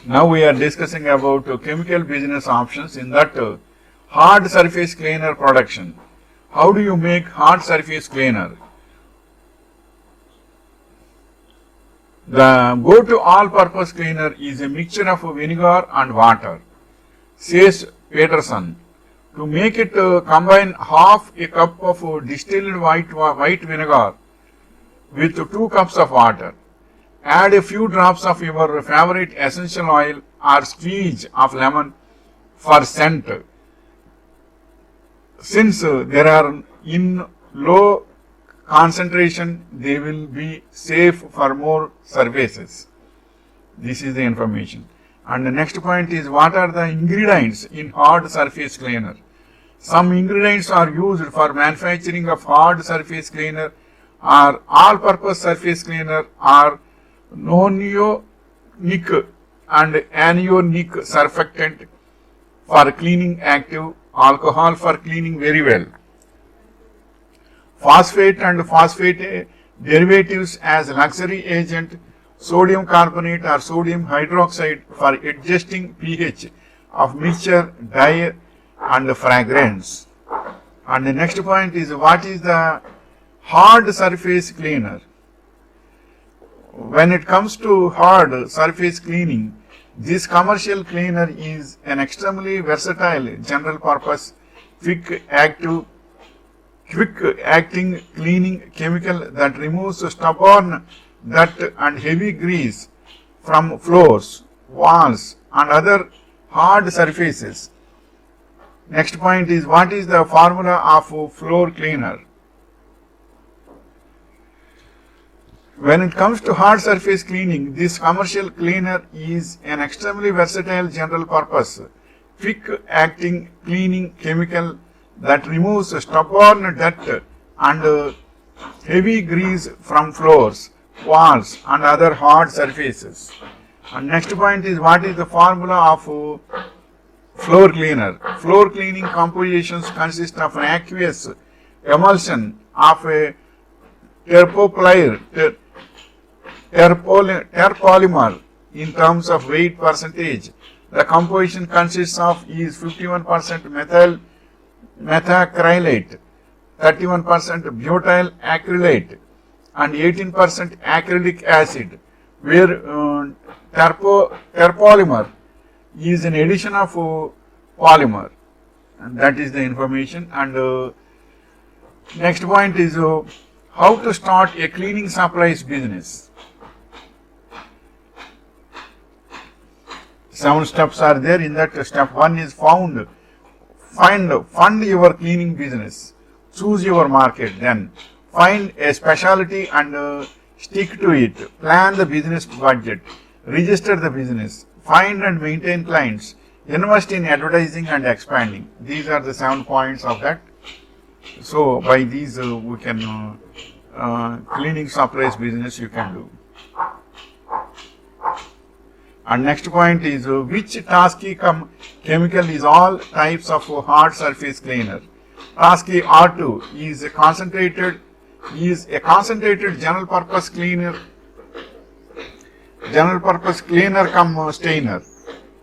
Now we are discussing about chemical business options in that hard surface cleaner production. How do you make hard surface cleaner? The go-to all-purpose cleaner is a mixture of vinegar and water, says Peterson. To make it, combine half a cup of distilled white vinegar with 2 cups of water. Add a few drops of your favorite essential oil or squeeze of lemon for scent. Since they are in low concentration, they will be safe for more surfaces. This is the information. And the next point is, what are the ingredients in hard surface cleaner? Some ingredients are used for manufacturing of hard surface cleaner or all-purpose surface cleaner are nonionic and anionic surfactant for cleaning, active alcohol for cleaning very well, phosphate and phosphate derivatives as luxury agent, sodium carbonate or sodium hydroxide for adjusting pH of mixture, dye and fragrance. And the next point is, what is the hard surface cleaner? When it comes to hard surface cleaning, this commercial cleaner is an extremely versatile general purpose quick acting cleaning chemical that removes stubborn dirt and heavy grease from floors, walls and other hard surfaces. Next point is, what is the formula of floor cleaner? When it comes to hard surface cleaning, this commercial cleaner is an extremely versatile general purpose quick acting cleaning chemical that removes stubborn dirt and heavy grease from floors, walls and other hard surfaces. And next point is, what is the formula of floor cleaner? Floor cleaning compositions consist of an aqueous emulsion of a terpolymer in terms of weight percentage. The composition consists of is 51% methyl methacrylate, 31% butyl acrylate and 18% acrylic acid, where terpolymer is an addition of polymer, and that is the information. And next point is, how to start a cleaning supplies business. 7 steps are there. In that, step 1 is fund your cleaning business. Choose your market. Then find a specialty and stick to it. Plan the business budget. Register the business. Find and maintain clients. Invest in advertising and expanding. These are the 7 points of that. So by these we can cleaning supplies business you can do. And next point is, which Tasky chemical is all types of hard surface cleaner. Tasky R2 is a concentrated general purpose cleaner cum stainer,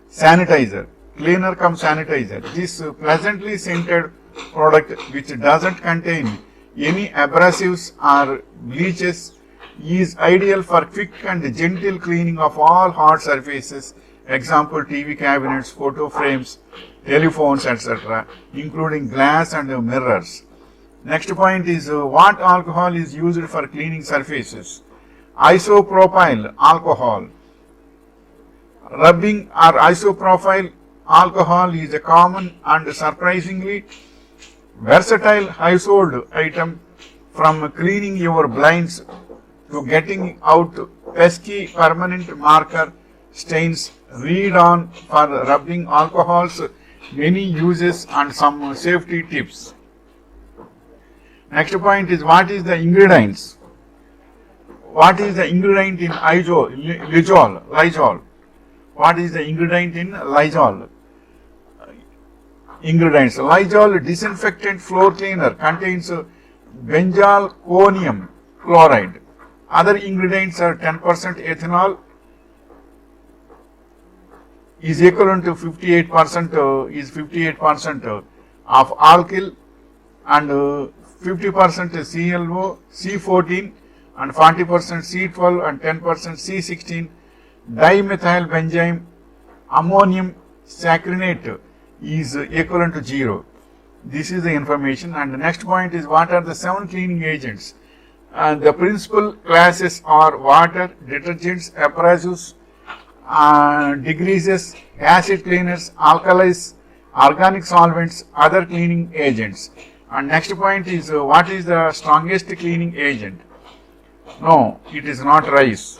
sanitizer, cleaner cum sanitizer. This pleasantly scented product, which doesn't contain any abrasives or bleaches, is ideal for quick and gentle cleaning of all hard surfaces, example TV cabinets, photo frames, telephones, etc., including glass and mirrors. Next point is, what alcohol is used for cleaning surfaces? Isopropyl alcohol. Rubbing or isopropyl alcohol is a common and surprisingly versatile household item, from cleaning your blinds to getting out pesky permanent marker stains. Read on for rubbing alcohol's many uses and some safety tips. Next point is, what is the ingredients? What is the ingredient in Lysol? What is the ingredient in Lysol? Ingredients: Lysol disinfectant floor cleaner contains benzalkonium chloride. Other ingredients are 10% ethanol, is equivalent to 58% is 58% of alkyl and 50% ClO, C14 and 40% C12 and 10% C16 dimethyl benzene ammonium saccharinate is equivalent to 0. This is the information. And the next point is, what are the 7 cleaning agents? And the principal classes are water, detergents, abrasives, degreasers, acid cleaners, alkalis, organic solvents, other cleaning agents. And next point is, what is the strongest cleaning agent? No, it is not rice,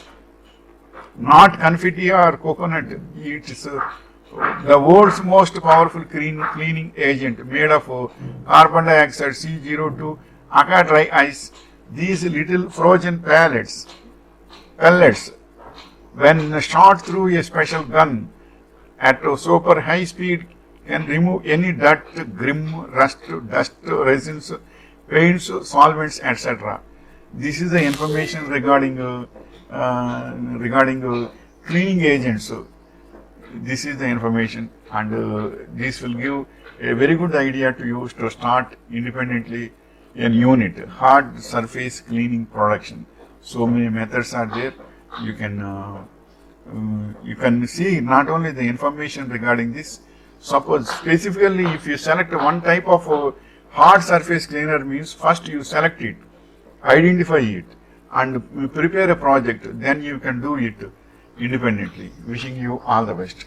not confetti or coconut. It is the world's most powerful cleaning agent, made of carbon dioxide, C02, Aka dry ice. These little frozen pellets, when shot through a special gun at super high speed, can remove any dirt, grime, rust, dust, resins, paints, solvents, etc. This is the information regarding cleaning agents. This is the information, and this will give a very good idea to you to start independently a unit, hard surface cleaning production. So many methods are there. You can see not only the information regarding this. Suppose specifically if you select one type of hard surface cleaner, means first you select it, identify it, and prepare a project, then you can do it independently. Wishing you all the best.